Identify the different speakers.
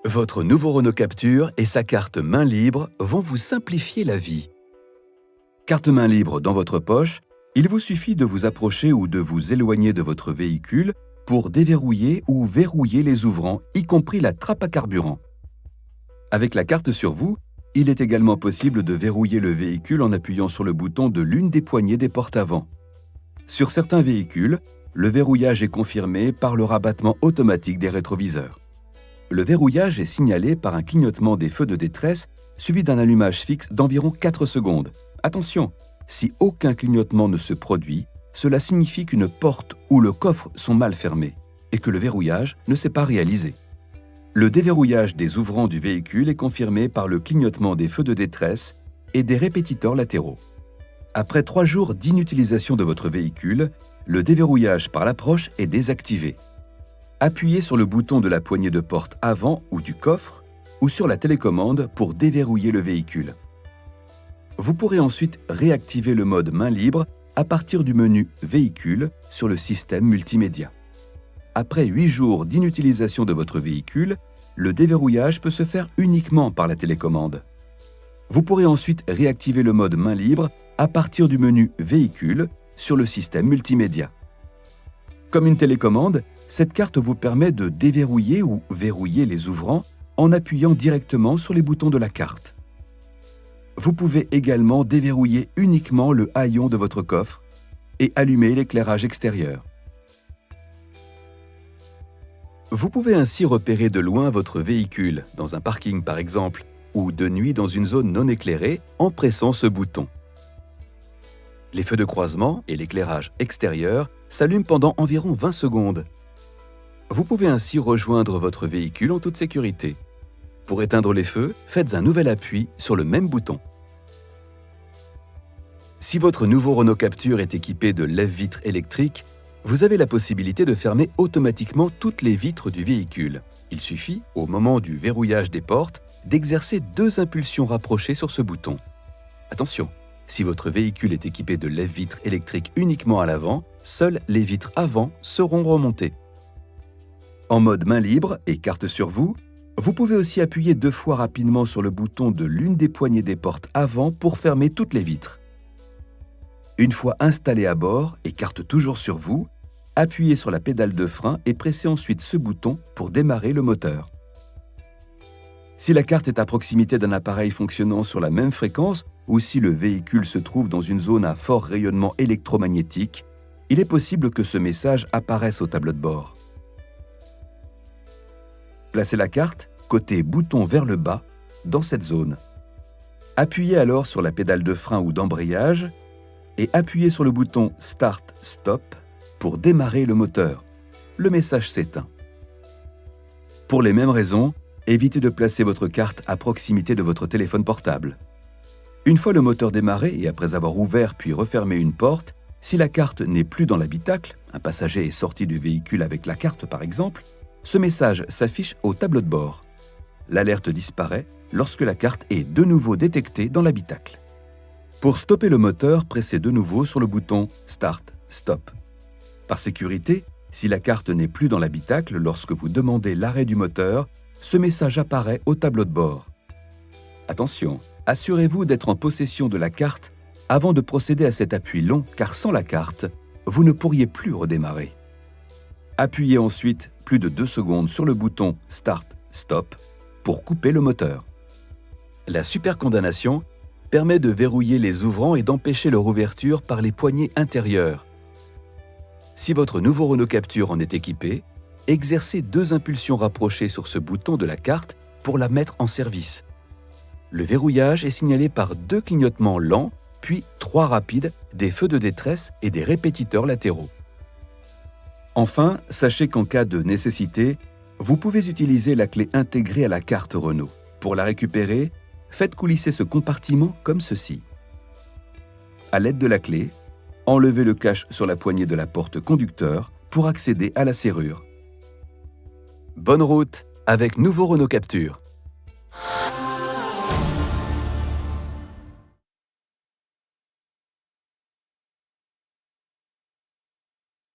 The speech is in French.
Speaker 1: Votre nouveau Renault Captur et sa carte main libre vont vous simplifier la vie. Carte main libre dans votre poche, il vous suffit de vous approcher ou de vous éloigner de votre véhicule pour déverrouiller ou verrouiller les ouvrants, y compris la trappe à carburant. Avec la carte sur vous, il est également possible de verrouiller le véhicule en appuyant sur le bouton de l'une des poignées des portes avant. Sur certains véhicules, le verrouillage est confirmé par le rabattement automatique des rétroviseurs. Le verrouillage est signalé par un clignotement des feux de détresse suivi d'un allumage fixe d'environ 4 secondes. Attention, si aucun clignotement ne se produit, cela signifie qu'une porte ou le coffre sont mal fermés et que le verrouillage ne s'est pas réalisé. Le déverrouillage des ouvrants du véhicule est confirmé par le clignotement des feux de détresse et des répétiteurs latéraux. Après 3 jours d'inutilisation de votre véhicule, le déverrouillage par l'approche est désactivé. Appuyez sur le bouton de la poignée de porte avant ou du coffre ou sur la télécommande pour déverrouiller le véhicule. Vous pourrez ensuite réactiver le mode main libre à partir du menu Véhicule sur le système multimédia. Après 8 jours d'inutilisation de votre véhicule, le déverrouillage peut se faire uniquement par la télécommande. Vous pourrez ensuite réactiver le mode main libre à partir du menu Véhicule sur le système multimédia. Comme une télécommande, cette carte vous permet de déverrouiller ou verrouiller les ouvrants en appuyant directement sur les boutons de la carte. Vous pouvez également déverrouiller uniquement le haillon de votre coffre et allumer l'éclairage extérieur. Vous pouvez ainsi repérer de loin votre véhicule, dans un parking par exemple, ou de nuit dans une zone non éclairée en pressant ce bouton. Les feux de croisement et l'éclairage extérieur s'allument pendant environ 20 secondes. Vous pouvez ainsi rejoindre votre véhicule en toute sécurité. Pour éteindre les feux, faites un nouvel appui sur le même bouton. Si votre nouveau Renault Captur est équipé de lève-vitres électriques, vous avez la possibilité de fermer automatiquement toutes les vitres du véhicule. Il suffit, au moment du verrouillage des portes, d'exercer 2 impulsions rapprochées sur ce bouton. Attention, si votre véhicule est équipé de lève-vitres électriques uniquement à l'avant, seules les vitres avant seront remontées. En mode main libre et carte sur vous, vous pouvez aussi appuyer 2 fois rapidement sur le bouton de l'une des poignées des portes avant pour fermer toutes les vitres. Une fois installé à bord et carte toujours sur vous, appuyez sur la pédale de frein et pressez ensuite ce bouton pour démarrer le moteur. Si la carte est à proximité d'un appareil fonctionnant sur la même fréquence ou si le véhicule se trouve dans une zone à fort rayonnement électromagnétique, il est possible que ce message apparaisse au tableau de bord. Placez la carte côté bouton vers le bas dans cette zone. Appuyez alors sur la pédale de frein ou d'embrayage et appuyez sur le bouton Start Stop pour démarrer le moteur. Le message s'éteint. Pour les mêmes raisons, évitez de placer votre carte à proximité de votre téléphone portable. Une fois le moteur démarré et après avoir ouvert puis refermé une porte, si la carte n'est plus dans l'habitacle, un passager est sorti du véhicule avec la carte par exemple, ce message s'affiche au tableau de bord. L'alerte disparaît lorsque la carte est de nouveau détectée dans l'habitacle. Pour stopper le moteur, pressez de nouveau sur le bouton Start Stop. Par sécurité, si la carte n'est plus dans l'habitacle lorsque vous demandez l'arrêt du moteur, ce message apparaît au tableau de bord. Attention, assurez-vous d'être en possession de la carte avant de procéder à cet appui long car sans la carte, vous ne pourriez plus redémarrer. Appuyez ensuite plus de 2 secondes sur le bouton Start Stop pour couper le moteur. La supercondamnation permet de verrouiller les ouvrants et d'empêcher leur ouverture par les poignées intérieures. Si votre nouveau Renault Captur en est équipé, exercez 2 impulsions rapprochées sur ce bouton de la carte pour la mettre en service. Le verrouillage est signalé par 2 clignotements lents, puis 3 rapides, des feux de détresse et des répétiteurs latéraux. Enfin, sachez qu'en cas de nécessité, vous pouvez utiliser la clé intégrée à la carte Renault. Pour la récupérer, faites coulisser ce compartiment comme ceci. À l'aide de la clé, enlevez le cache sur la poignée de la porte conducteur pour accéder à la serrure. Bonne route avec nouveau Renault Captur.